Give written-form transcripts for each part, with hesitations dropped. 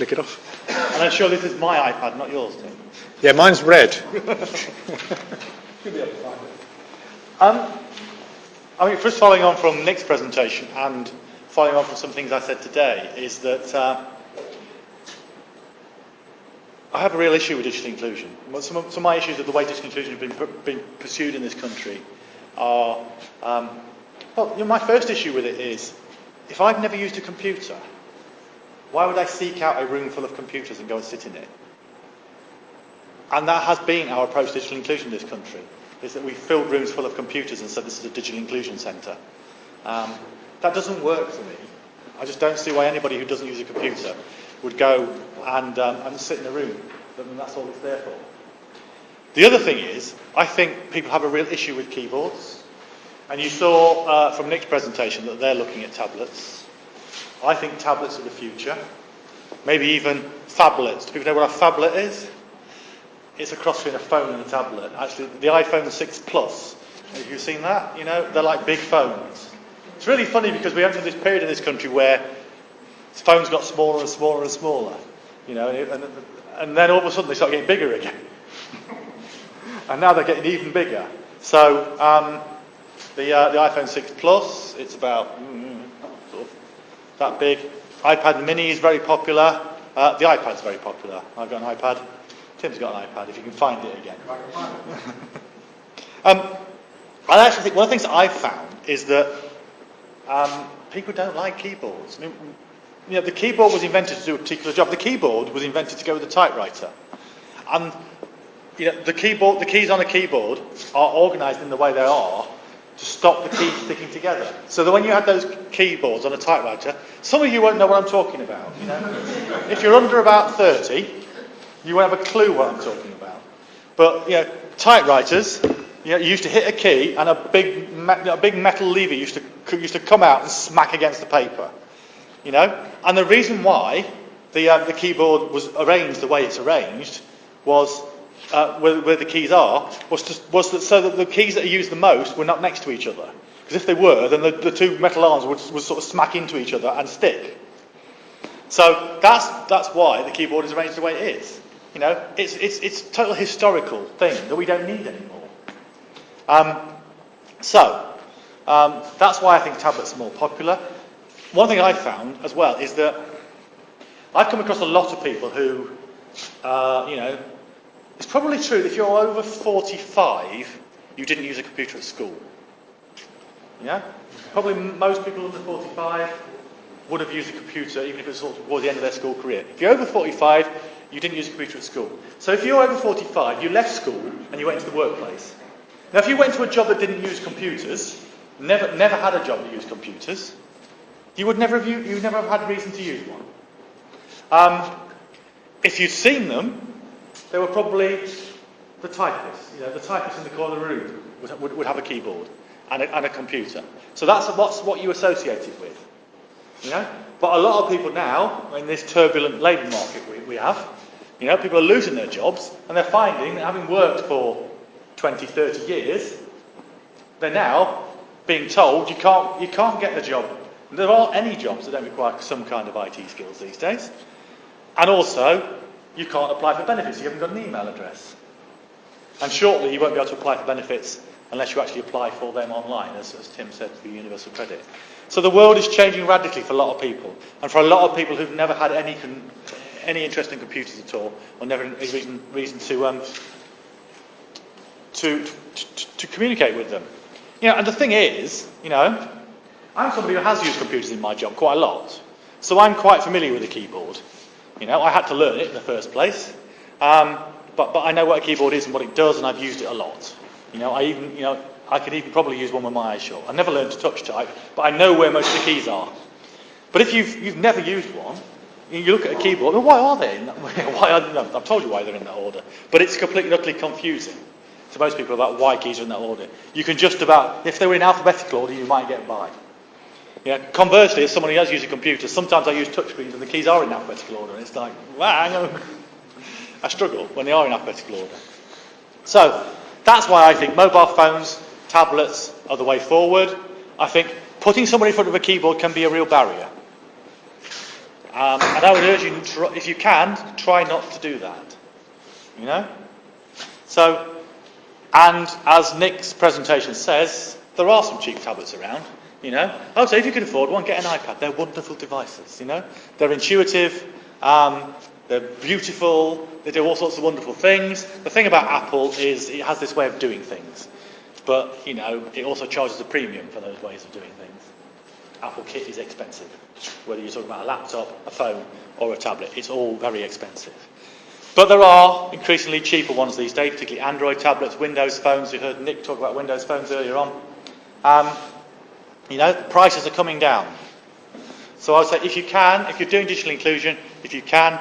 click it off. And I'm sure this is my iPad, not yours, Tim. Yeah, mine's red. You'll be able to find it. I mean, first following on from Nick's presentation and following on from some things I said today, is that I have a real issue with digital inclusion. Some of my issues with the way digital inclusion has been pursued in this country are, my first issue with it is, if I've never used a computer, why would I seek out a room full of computers and go and sit in it? And that has been our approach to digital inclusion in this country, is that we filled rooms full of computers and said this is a digital inclusion centre. That doesn't work for me. I just don't see why anybody who doesn't use a computer would go and sit in a room, and that's all it's there for. The other thing is, I think people have a real issue with keyboards. And you saw from Nick's presentation that they're looking at tablets. I think tablets are the future. Maybe even phablets. Do people know what a phablet is? It's a cross between a phone and a tablet. Actually, the iPhone 6 Plus, have you seen that? You know, they're like big phones. It's really funny because we entered this period in this country where phones got smaller and smaller and smaller. You know, and then all of a sudden they start getting bigger again. And now they're getting even bigger. So, the iPhone 6 Plus, it's about sort of that big. iPad mini is very popular. The iPad's very popular. I've got an iPad. Tim's got an iPad, if you can find it again. I actually think one of the things that I've found is that people don't like keyboards. I mean, you know, the keyboard was invented to do a particular job. The keyboard was invented to go with the typewriter. And you know, the keys on a keyboard are organised in the way they are to stop the keys sticking together. So that when you had those keyboards on a typewriter, some of you won't know what I'm talking about. You know? If you're under about 30, you won't have a clue what I'm talking about. But you know, typewriters, you used to hit a key and a big metal lever used to come out and smack against the paper. You know, and the reason why the keyboard was arranged the way it's arranged was where the keys are was that so that the keys that are used the most were not next to each other. Because if they were, then the two metal arms would sort of smack into each other and stick. So that's why the keyboard is arranged the way it is. You know, it's a total historical thing that we don't need anymore. That's why I think tablets are more popular. One thing I've found as well is that I've come across a lot of people who, you know, it's probably true that if you're over 45, you didn't use a computer at school. Yeah? Probably most people under 45 would have used a computer even if it was towards the end of their school career. If you're over 45, you didn't use a computer at school. So if you're over 45, you left school and you went into the workplace. Now if you went to a job that didn't use computers, never had a job that used computers, you would never have had reason to use one. If you'd seen them, they were probably the typists. You know, the typist in the corner of the room would have a keyboard and a computer. So that's what you associate it with. You know, but a lot of people now in this turbulent labour market we have, you know, people are losing their jobs and they're finding that having worked for 20, 30 years, they're now being told you can't get the job. There aren't any jobs that don't require some kind of IT skills these days. And also, you can't apply for benefits. You haven't got an email address. And shortly, you won't be able to apply for benefits unless you actually apply for them online, as Tim said, for Universal Credit. So the world is changing radically for a lot of people. And for a lot of people who've never had any interest in computers at all, or never any reason to communicate with them. You know, and the thing is, you know, I'm somebody who has used computers in my job quite a lot. So I'm quite familiar with a keyboard. You know, I had to learn it in the first place. But I know what a keyboard is and what it does, and I've used it a lot. You know, I could even probably use one with my eyes shut. I never learned to touch type, but I know where most of the keys are. But if you've never used one, you look at a keyboard, well, why are they in that way? I've told you why they're in that order. But it's completely, utterly confusing to most people about why keys are in that order. You can just about, if they were in alphabetical order, you might get by. Yeah, conversely, as someone who has used a computer, sometimes I use touchscreens and the keys are in alphabetical order, and it's like, wow, I struggle when they are in alphabetical order. So, that's why I think mobile phones, tablets are the way forward. I think putting someone in front of a keyboard can be a real barrier. And I would urge you, if you can, try not to do that. You know? So, and as Nick's presentation says, there are some cheap tablets around. You know, I would say if you can afford one, get an iPad. They're wonderful devices. You know, they're intuitive, they're beautiful, they do all sorts of wonderful things. The thing about Apple is it has this way of doing things, but you know, it also charges a premium for those ways of doing things. Apple kit is expensive, whether you're talking about a laptop, a phone, or a tablet. It's all very expensive. But there are increasingly cheaper ones these days, particularly Android tablets, Windows phones. You heard Nick talk about Windows phones earlier on. You know, prices are coming down. So I would say if you can, if you're doing digital inclusion, if you can,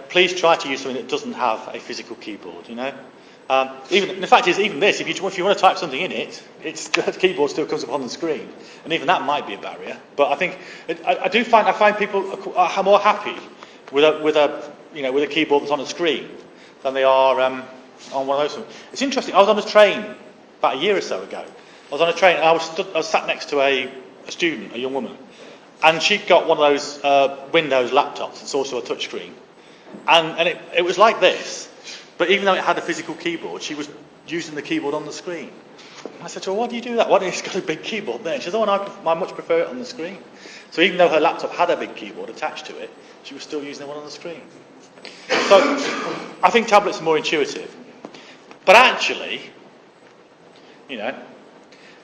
please try to use something that doesn't have a physical keyboard, you know. Even the fact is, even this, if you want to type something in it, the keyboard still comes up on the screen, and even that might be a barrier. But I think I find people are more happy with a keyboard that's on a screen than they are on one of those. It's interesting. I was on a train about a year or so ago. I was on a train and I was sat next to a student, a young woman, and she'd got one of those Windows laptops. It's also a touchscreen, and it was like this, but even though it had a physical keyboard, she was using the keyboard on the screen. And I said to her, "Why do you do that? Why don't you just got a big keyboard there?" And she said, "Oh, I much prefer it on the screen." So even though her laptop had a big keyboard attached to it, she was still using the one on the screen. So I think tablets are more intuitive, but actually, you know.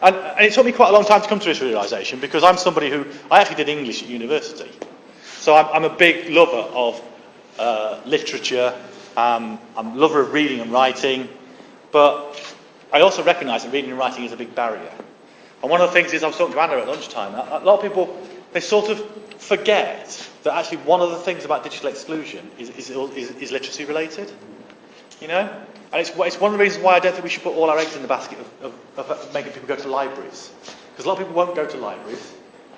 And it took me quite a long time to come to this realisation, because I'm somebody I actually did English at university. So I'm a big lover of literature, I'm a lover of reading and writing, but I also recognise that reading and writing is a big barrier. And one of the things is, I was talking to Anna at lunchtime, a lot of people, they sort of forget that actually one of the things about digital exclusion is literacy related, you know? And it's one of the reasons why I don't think we should put all our eggs in the basket of making people go to libraries. Because a lot of people won't go to libraries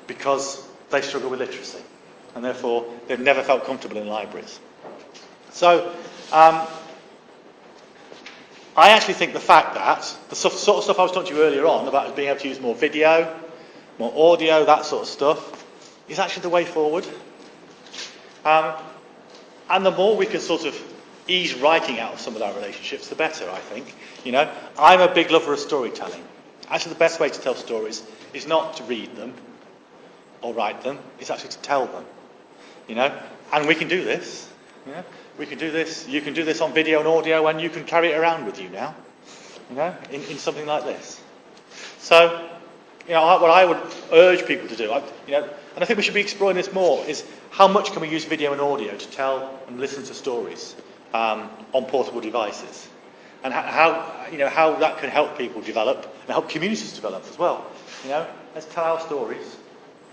because they struggle with literacy. And therefore, they've never felt comfortable in libraries. So, I actually think the fact that the sort of stuff I was talking to you earlier on about being able to use more video, more audio, that sort of stuff, is actually the way forward. And the more we can sort of ease writing out of some of our relationships, the better, I think. You know, I'm a big lover of storytelling. Actually, the best way to tell stories is not to read them or write them, it's actually to tell them. You know, and we can do this. You know, we can do this. You can do this on video and audio, and you can carry it around with you now. You know, in something like this. So, you know, what I would urge people to do, and I think we should be exploring this more, is how much can we use video and audio to tell and listen to stories on portable devices, and how that can help people develop and help communities develop as well. You know, let's tell our stories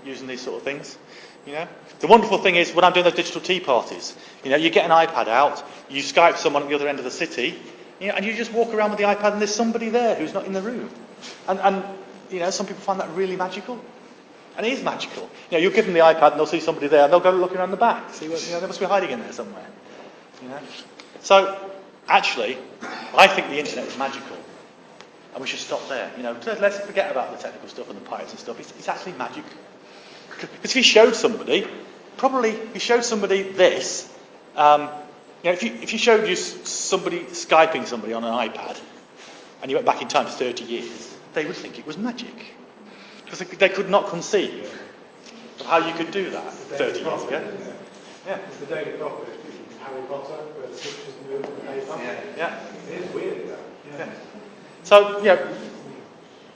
using these sort of things. You know, the wonderful thing is when I'm doing those digital tea parties, you know, you get an iPad out, you Skype someone at the other end of the city, you know, and you just walk around with the iPad and there's somebody there who's not in the room, and you know, some people find that really magical. And it is magical. You know, you'll give them the iPad and they'll see somebody there and they'll go looking around the back. See what, you know, they must be hiding in there somewhere. You know? So, actually, I think the internet is magical. And we should stop there. You know, let's forget about the technical stuff and the pirates and stuff. It's actually magic. Because if you showed somebody this, you know, if you showed somebody Skyping somebody on an iPad and you went back in time to 30 years, they would think it was magic. Because they could not conceive of how you could do that 30 years ago. Yeah. It's the Daily Prophet in Harry Potter, where the switches move and the paper. Yeah. It is weird, though. Yeah. So, yeah,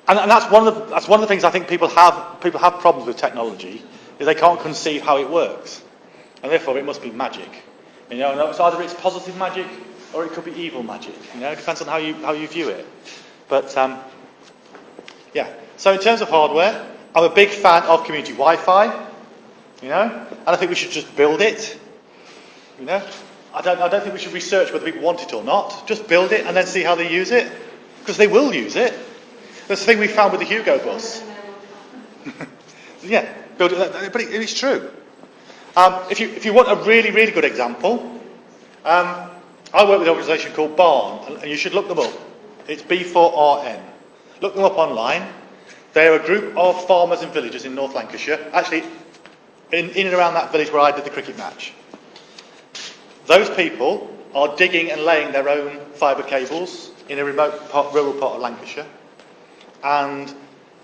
and that's one of the things I think people have problems with technology, is they can't conceive how it works, and therefore it must be magic. You know, so either it's positive magic or it could be evil magic. You know, it depends on how you view it. But yeah. So in terms of hardware, I'm a big fan of community Wi-Fi. You know, and I think we should just build it. You know, I don't think we should research whether people want it or not. Just build it and then see how they use it, because they will use it. That's the thing we found with the Hugo bus. Yeah, build it, but it's true. If you want a really, really good example, I work with an organisation called Barn, and you should look them up. It's B4RN. Look them up online. They're a group of farmers and villagers in North Lancashire. Actually, in and around that village where I did the cricket match. Those people are digging and laying their own fibre cables in a rural part of Lancashire, and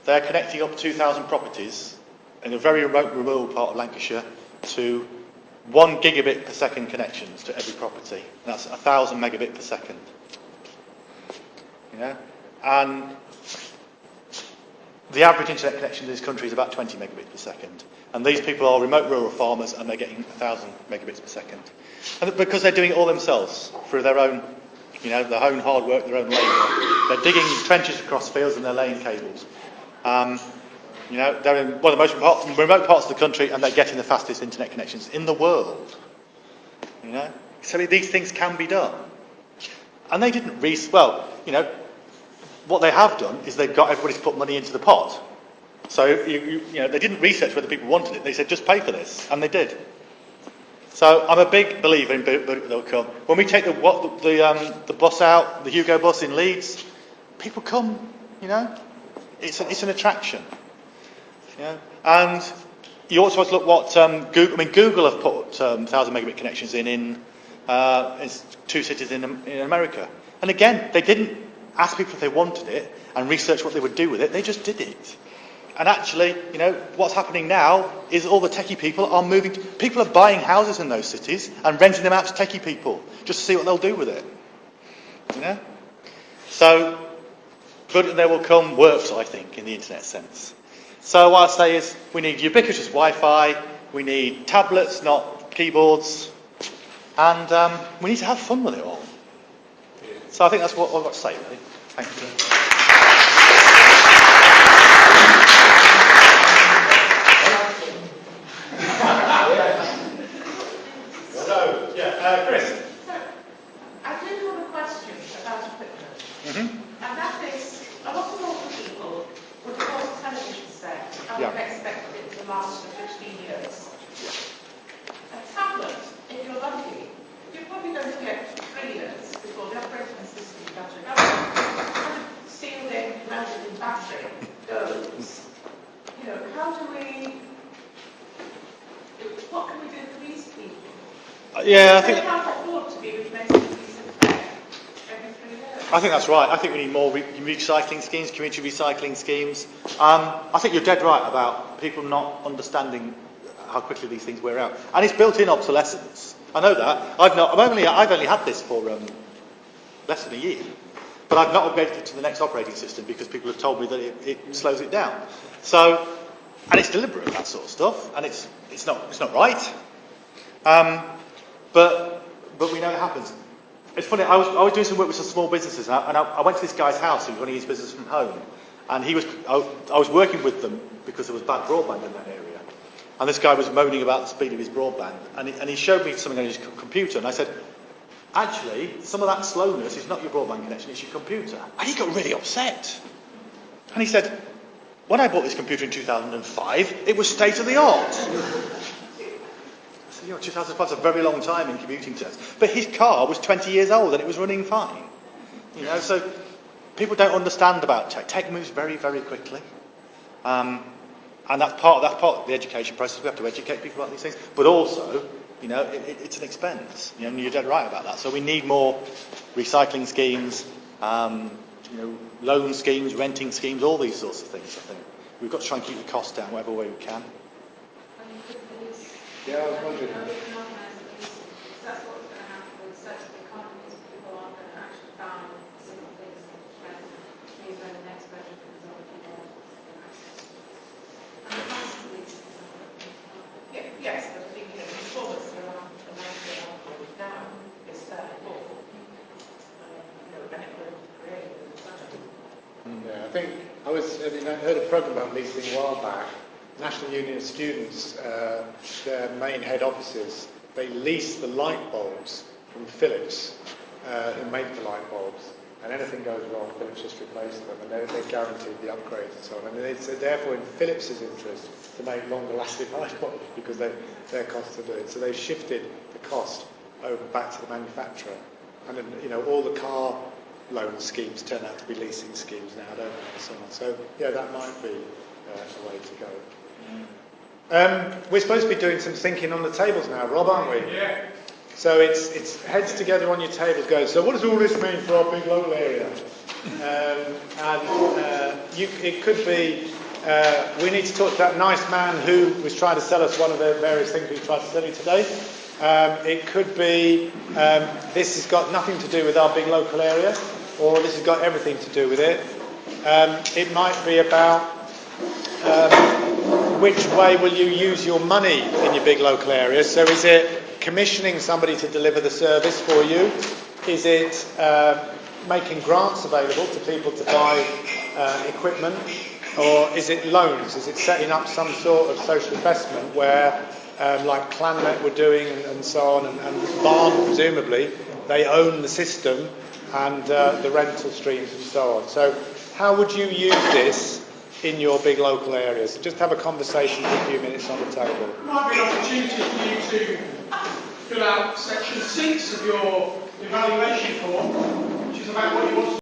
they're connecting up 2,000 properties in a very remote rural part of Lancashire to 1 gigabit per second connections to every property. And that's 1,000 megabit per second. And the average internet connection in this country is about 20 megabits per second. And these people are remote rural farmers, and they're getting 1,000 megabits per second. And because they're doing it all themselves through their own, their own hard work, their own labour. They're digging trenches across fields and they're laying cables. They're in one of the most remote parts of the country, and they're getting the fastest internet connections in the world. So these things can be done. And they didn't what they have done is they've got everybody to put money into the pot. So they didn't research whether people wanted it. They said, just pay for this, and they did. So I'm a big believer in they'll come. When we take the bus out, the Hugo bus in Leeds, people come. It's an attraction. And you also have to look what Google have put 1,000 megabit connections in 2 cities in America. And again, they didn't ask people if they wanted it and research what they would do with it. They just did it. And actually, what's happening now is all the techie people are moving. People are buying houses in those cities and renting them out to techie people just to see what they'll do with it. So, good there will come works, I think, in the internet sense. So what I say is we need ubiquitous Wi-Fi, we need tablets, not keyboards, and we need to have fun with it all. So I think that's what I've got to say, really. Thank you. Chris. So, I do have a question about equipment. And that is, a lot of older people would have bought a television set and would expect it to last for 15 years. A tablet, if you're lucky, you're probably going to get 3 years before the operating system is actually going. Sealed in, mounted in battery, goes. How do we, what can we do for these people? I think. They can't afford to be replacing a piece of tech every 3 years. I think that's right. I think we need more recycling schemes, community recycling schemes. I think you're dead right about people not understanding how quickly these things wear out, and it's built-in obsolescence. I know that. I've only had this for less than a year, but I've not upgraded it to the next operating system because people have told me that it slows it down. So, and it's deliberate, that sort of stuff, and it's not right. But we know it happens. It's funny. I was doing some work with some small businesses, and I went to this guy's house who was running his business from home, and I was working with them because there was bad broadband in that area. And this guy was moaning about the speed of his broadband, and he showed me something on his computer, and I said, actually, some of that slowness is not your broadband connection, it's your computer. And he got really upset. And he said, when I bought this computer in 2005, it was state of the art. 2005 is a very long time in commuting terms. But his car was 20 years old and it was running fine. So people don't understand about tech. Tech moves very, very quickly. And that's part of the education process. We have to educate people about these things. But also, it's an expense. You're dead right about that. So we need more recycling schemes, loan schemes, renting schemes, all these sorts of things, I think. We've got to try and keep the costs down whatever way we can. Yeah, I was wondering. That's what's going to happen with circular economies. People aren't going to actually buy simple things and use when the next version comes on. And the cost of these yes, but the performance around the market now is fairly poor. And it will create Yeah, I think I heard a programme about leasing a while back. National Union of Students, their main head offices, they lease the light bulbs from Philips, who make the light bulbs, and anything goes wrong, Philips just replace them, and they're guaranteed the upgrades and so on. And it's therefore in Philips' interest to make longer-lasting light bulbs because their costs are doing it. So they've shifted the cost over back to the manufacturer, and then, all the car loan schemes turn out to be leasing schemes now, don't they, and so on. So yeah, that might be a way to go. We're supposed to be doing some thinking on the tables now, Rob, aren't we? Yeah. So it's heads together on your tables go, so what does all this mean for our big local area? It could be, we need to talk to that nice man who was trying to sell us one of the various things we tried to sell you today. It could be, this has got nothing to do with our big local area, or this has got everything to do with it. It might be about which way will you use your money in your big local area. So is it commissioning somebody to deliver the service for you? Is it making grants available to people to buy equipment? Or is it loans? Is it setting up some sort of social investment where, like Clanmet were doing and so on, and Barn presumably, they own the system and the rental streams and so on. So how would you use this in your big local areas? Just have a conversation for a few minutes on the table. It might be an opportunity for you to fill out section 6 of your evaluation form